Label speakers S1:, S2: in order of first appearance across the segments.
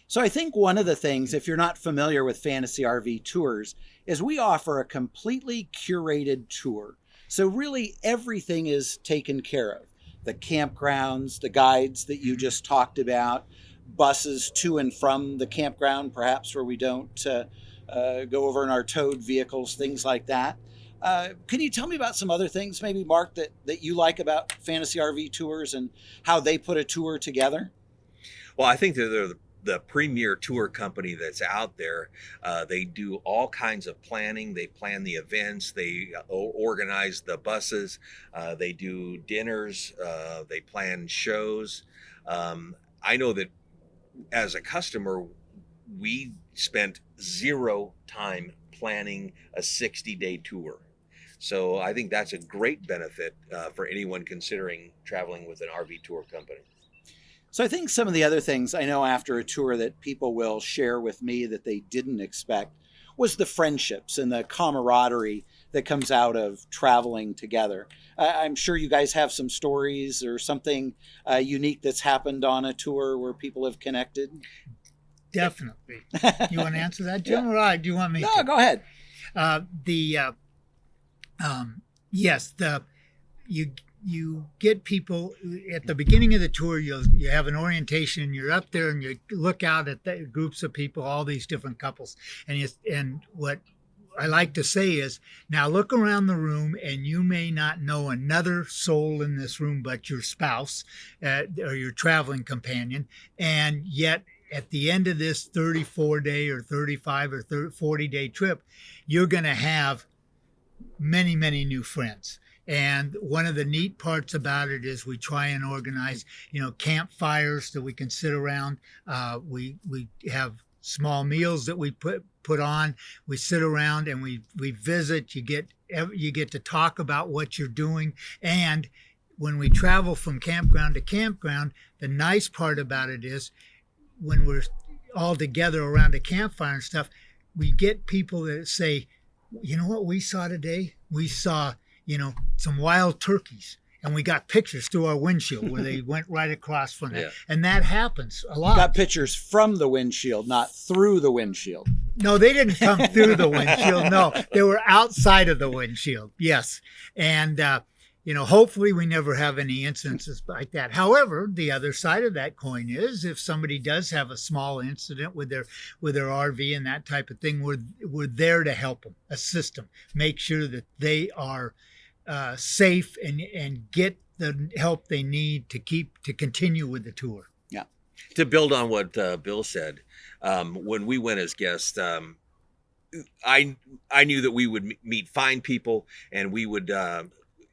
S1: So I think one of the things, if you're not familiar with Fantasy RV Tours, is we offer a completely curated tour. So really everything is taken care of. The campgrounds, the guides that you just talked about, buses to and from the campground, perhaps where we don't go over in our towed vehicles, things like that. Can you tell me about some other things, maybe, Mark, that you like about Fantasy RV Tours and how they put a tour together?
S2: Well, I think that they're the premier tour company that's out there. They do all kinds of planning. They plan the events. They organize the buses. They do dinners. They plan shows. I know that as a customer, we spent zero time planning a 60-day tour. So I think that's a great benefit for anyone considering traveling with an RV tour company.
S1: So I think some of the other things I know after a tour that people will share with me that they didn't expect was the friendships and the camaraderie that comes out of traveling together. I'm sure you guys have some stories or something unique that's happened on a tour where people have connected.
S3: Definitely. You want to answer that, Jim,
S1: Yeah.
S3: or do you want me
S1: No,
S3: to?
S1: go ahead.
S3: The yes, you get people at the beginning of the tour. You have an orientation. You're up there and you look out at the groups of people, all these different couples, and what I like to say is, now look around the room and you may not know another soul in this room but your spouse or your traveling companion, and yet at the end of this 34-day or 35 or 40-day trip, you're going to have many, many new friends. And one of the neat parts about it is we try and organize, campfires that we can sit around. We have small meals that we put on. We sit around and we visit. You get to talk about what you're doing. And when we travel from campground to campground, the nice part about it is when we're all together around a campfire and stuff, we get people that say, you know what we saw today? We saw, some wild turkeys. And we got pictures through our windshield where they went right across from it.
S2: Yeah.
S3: And that happens a lot.
S1: Got pictures from the windshield, not through the windshield.
S3: No, they didn't come through the windshield. No, they were outside of the windshield. Yes. And, hopefully we never have any instances like that. However, the other side of that coin is if somebody does have a small incident with their RV and that type of thing, we're there to help them, assist them, make sure that they are safe and get the help they need to continue with the tour.
S1: Yeah.
S2: To build on what Bill said, when we went as guests, I knew that we would meet fine people and we would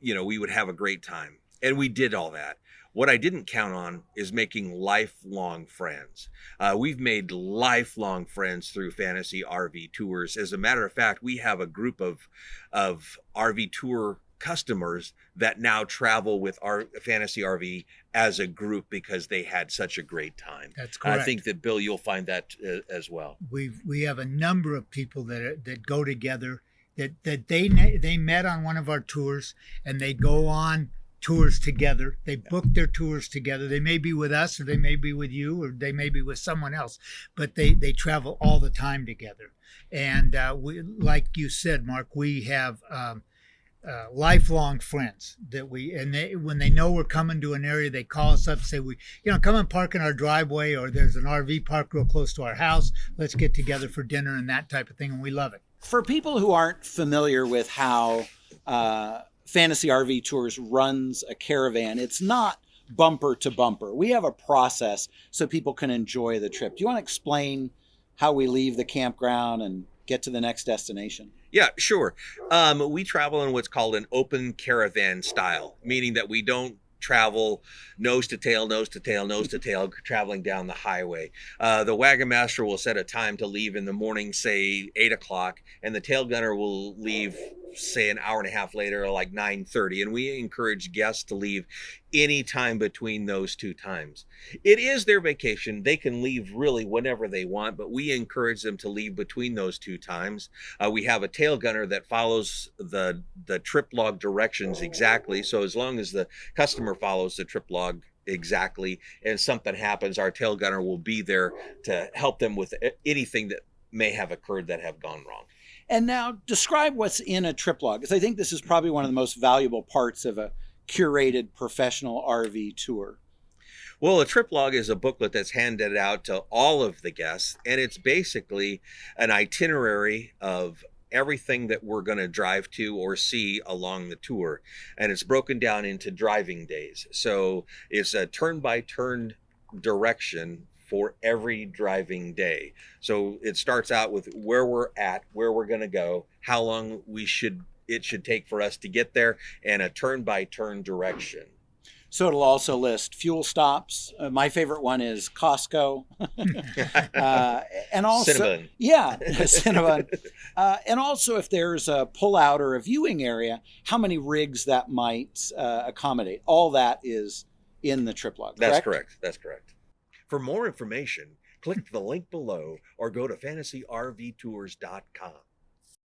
S2: we would have a great time, and we did all that. What I didn't count on is making lifelong friends. We've made lifelong friends through Fantasy RV Tours. As a matter of fact, we have a group of RV tour customers that now travel with our Fantasy RV as a group because they had such a great time.
S3: That's correct.
S2: I think that, Bill, you'll find that as well.
S3: We have a number of people that go together that they met on one of our tours and they go on tours together. They book their tours together. They may be with us or they may be with you or they may be with someone else, but they travel all the time together. And we, like you said, Mark, we have lifelong friends that when they know we're coming to an area, they call us up and say, come and park in our driveway, or there's an RV park real close to our house. Let's get together for dinner and that type of thing. And we love it.
S1: For people who aren't familiar with how Fantasy RV Tours runs a caravan, it's not bumper to bumper. We have a process so people can enjoy the trip. Do you want to explain how we leave the campground and get to the next destination?
S2: Yeah, sure. We travel in what's called an open caravan style, meaning that we don't travel nose to tail, traveling down the highway. The wagon master will set a time to leave in the morning, say 8 o'clock, and the tail gunner will leave, say, an hour and a half later, like 9:30. And we encourage guests to leave any time between those two times. It is their vacation. They can leave really whenever they want, but we encourage them to leave between those two times. We have a tail gunner that follows the trip log directions exactly. So as long as the customer follows the trip log exactly. And if something happens, our tail gunner will be there to help them with anything that may have occurred that have gone wrong.
S1: And now describe what's in a trip log, because I think this is probably one of the most valuable parts of a curated professional RV tour.
S2: Well, a trip log is a booklet that's handed out to all of the guests, and it's basically an itinerary of everything that we're going to drive to or see along the tour. And it's broken down into driving days. So it's a turn-by-turn direction for every driving day. So it starts out with where we're at, where we're going to go, how long it should take for us to get there, and a turn-by-turn direction.
S1: So it'll also list fuel stops. My favorite one is Costco. And also,
S2: Cinnabon.
S1: yeah, Cinnabon. And also, if there's a pullout or a viewing area, how many rigs that might accommodate. All that is in the trip log.
S2: That's correct. That's correct. For more information, click the link below or go to fantasyrvtours.com.